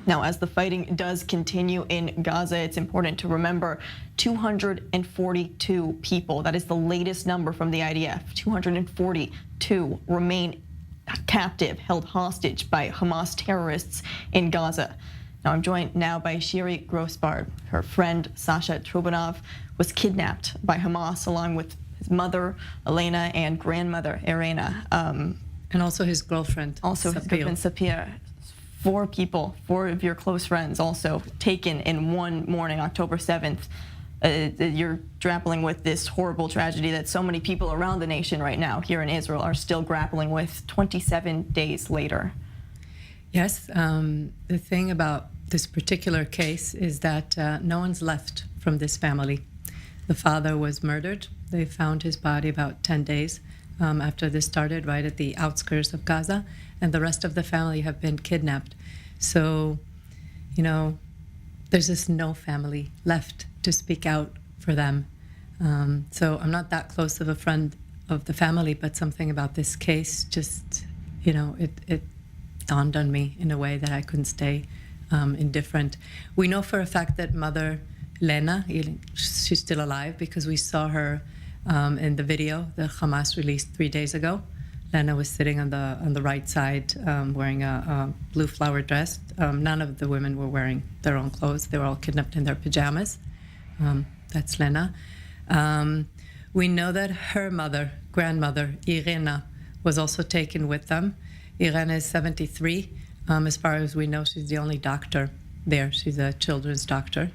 Now, as the fighting does continue in Gaza, it's important to remember 242 people, that is the latest number from the IDF, 242 remain captive, held hostage by Hamas terrorists in Gaza. Now, I'm joined now by Shiri Grosbard. Her friend, Sasha Trupanov, was kidnapped by Hamas along with his mother, Elena, and grandmother, Irena. And also his girlfriend, also his girlfriend, Sapir. Four people, four of your close friends also taken in one morning, October 7th. You're grappling with this horrible tragedy that so many people around the nation right now here in Israel are still grappling with 27 days later. Yes, the thing about this particular case is that no one's left from this family. The father was murdered. They found his body about 10 days after this started, right at the outskirts of Gaza, and the rest of the family have been kidnapped. So, you know, there's just no family left to speak out for them. So I'm not that close of a friend of the family, but something about this case just, you know, it dawned on me in a way that I couldn't stay indifferent. We know for a fact that mother Elena, she's still alive because we saw her in the video that Hamas released 3 days ago. Elena was sitting on the right side wearing a blue flower dress. None of the women were wearing their own clothes. They were all kidnapped in their pajamas. That's Lena. We know that her mother, grandmother, Irena, was also taken with them. Irena is 73. As far as we know, she's the only doctor there. She's a children's doctor.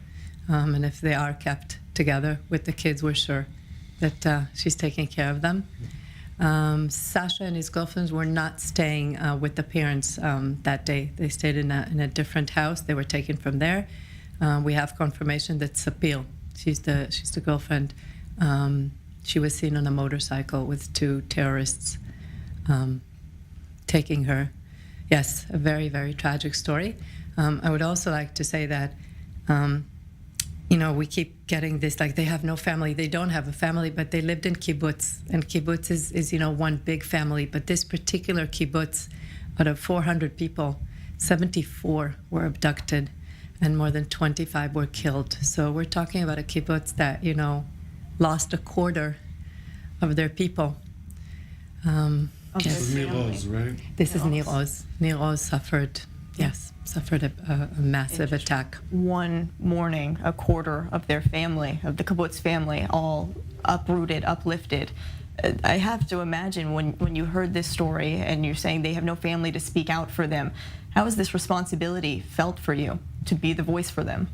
And if they are kept together with the kids, we're sure that she's taking care of them. Sasha and his girlfriends were not staying with the parents that day. They stayed in a different house. They were taken from there. We have confirmation that Sapir, she's the girlfriend, she was seen on a motorcycle with two terrorists taking her. Yes, a very, very tragic story. I would also like to say that you know, we keep getting this, like, they have no family. They don't have a family, but they lived in kibbutz. And kibbutz is you know, one big family. But this particular kibbutz, out of 400 people, 74 were abducted and more than 25 were killed. So we're talking about a kibbutz that, you know, lost a quarter of their people. This is Nir Oz, right? This is Nir Oz. Nir Oz suffered a massive attack. One morning, a quarter of their family, of the kibbutz family, all uprooted, uplifted. I have to imagine when you heard this story and you're saying they have no family to speak out for them, how has this responsibility felt for you to be the voice for them?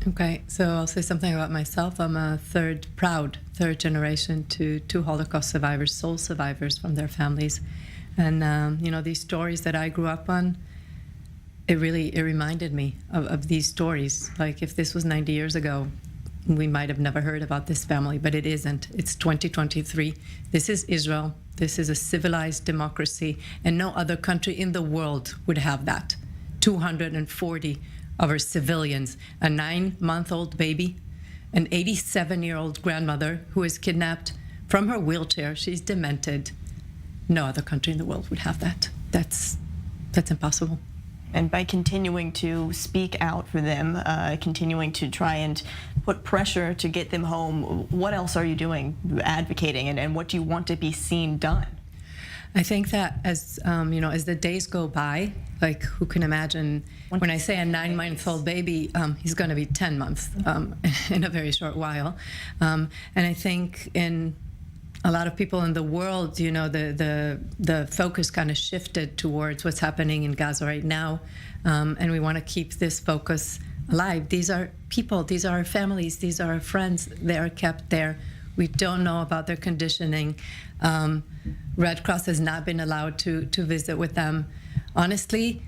Okay, so I'll say something about myself. I'm a proud third generation to two Holocaust survivors, sole survivors from their families. And, you know, these stories that I grew up on, it reminded me of these stories. Like, if this was 90 years ago, we might have never heard about this family, but it isn't. It's 2023. This is Israel. This is a civilized democracy, and no other country in the world would have that. 240 of our civilians, a 9-month-old baby, an 87-year-old grandmother who is kidnapped from her wheelchair. She's demented. No other country in the world would have that. That's impossible. And by continuing to speak out for them, continuing to try and put pressure to get them home, what else are you doing, advocating, and what do you want to be seen done? I think that as you know, as the days go by, like, who can imagine, when I say a 9-month-old baby, he's going to be 10 months in a very short while. And I think in a lot of people in the world, you know, the focus kind of shifted towards what's happening in Gaza right now, and we want to keep this focus alive. These are people, these are our families, these are our friends. They are kept there. We don't know about their conditioning. Red Cross has not been allowed to visit with them. Honestly,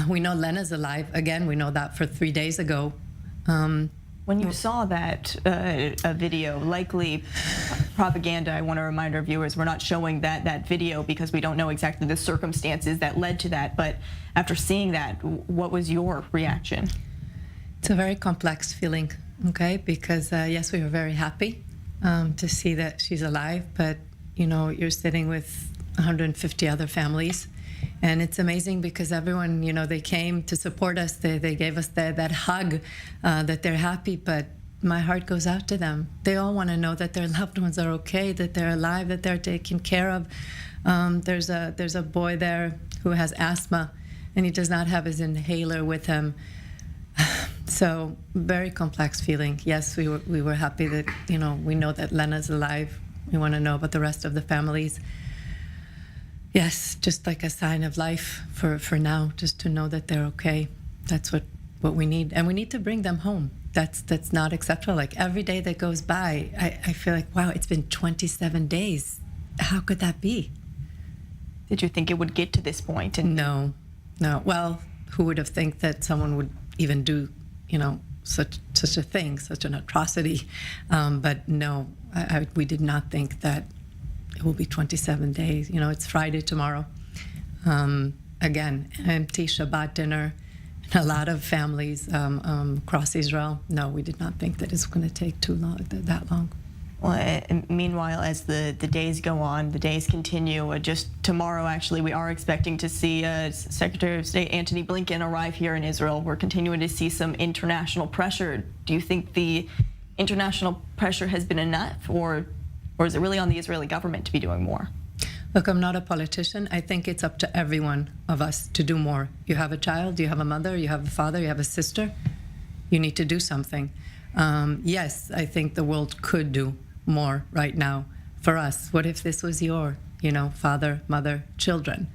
we know Lena's alive. Again, we know that for 3 days ago. When you saw that video, likely propaganda, I want to remind our viewers, we're not showing that video because we don't know exactly the circumstances that led to that. But after seeing that, what was your reaction? It's a very complex feeling, okay? Because yes, we were very happy to see that she's alive, but you know, you're sitting with 150 other families And it's amazing because everyone, they came to support us. They gave us that hug, that they're happy, but my heart goes out to them. They all want to know that their loved ones are okay, that they're alive, that they're taken care of. There's a boy there who has asthma, and he does not have his inhaler with him. So very complex feeling. Yes, we were happy that, we know that Lena's alive. We want to know about the rest of the families. Yes, just like a sign of life for now, just to know that they're okay. That's what we need. And we need to bring them home. That's not acceptable. Like every day that goes by, I feel like, wow, it's been 27 days. How could that be? Did you think it would get to this point? No. Well, who would have think that someone would even do, such a thing, such an atrocity? But no, we did not think that it will be 27 days. It's Friday tomorrow. Again, empty Shabbat dinner. A lot of families across Israel. No, we did not think that it's going to take that long. Well, meanwhile, as the days go on, the days continue. Just tomorrow, actually, we are expecting to see Secretary of State Antony Blinken arrive here in Israel. We're continuing to see some international pressure. Do you think the international pressure has been enough, or is it really on the Israeli government to be doing more? Look, I'm not a politician. I think it's up to every one of us to do more. You have a child, you have a mother, you have a father, you have a sister. You need to do something. Yes, I think the world could do more right now for us. What if this was your, father, mother, children?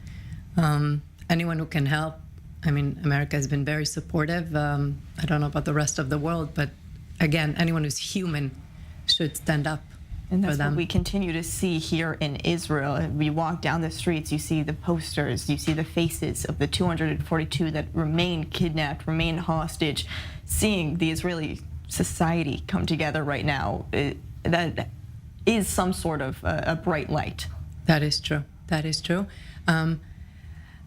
Anyone who can help. I mean, America has been very supportive. I don't know about the rest of the world, but again, anyone who's human should stand up. And that's what we continue to see here in Israel. We walk down the streets, you see the posters, you see the faces of the 242 that remain kidnapped, remain hostage. Seeing the Israeli society come together right now, that is some sort of a bright light. That is true. That is true. I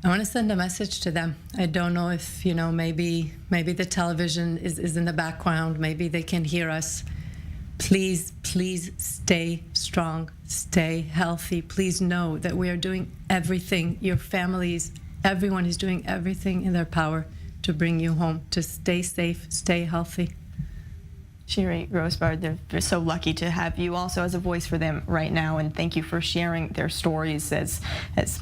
want to send a message to them. I don't know if, maybe the television is in the background. Maybe they can hear us. Please stay strong, stay healthy. Please know that we are doing everything. Your families, everyone is doing everything in their power to bring you home, to stay safe, stay healthy. Shiri Grosbard, they're so lucky to have you also as a voice for them right now, and thank you for sharing their stories as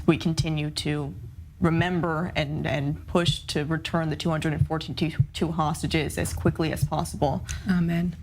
we continue to remember and push to return the 242 hostages as quickly as possible. Amen.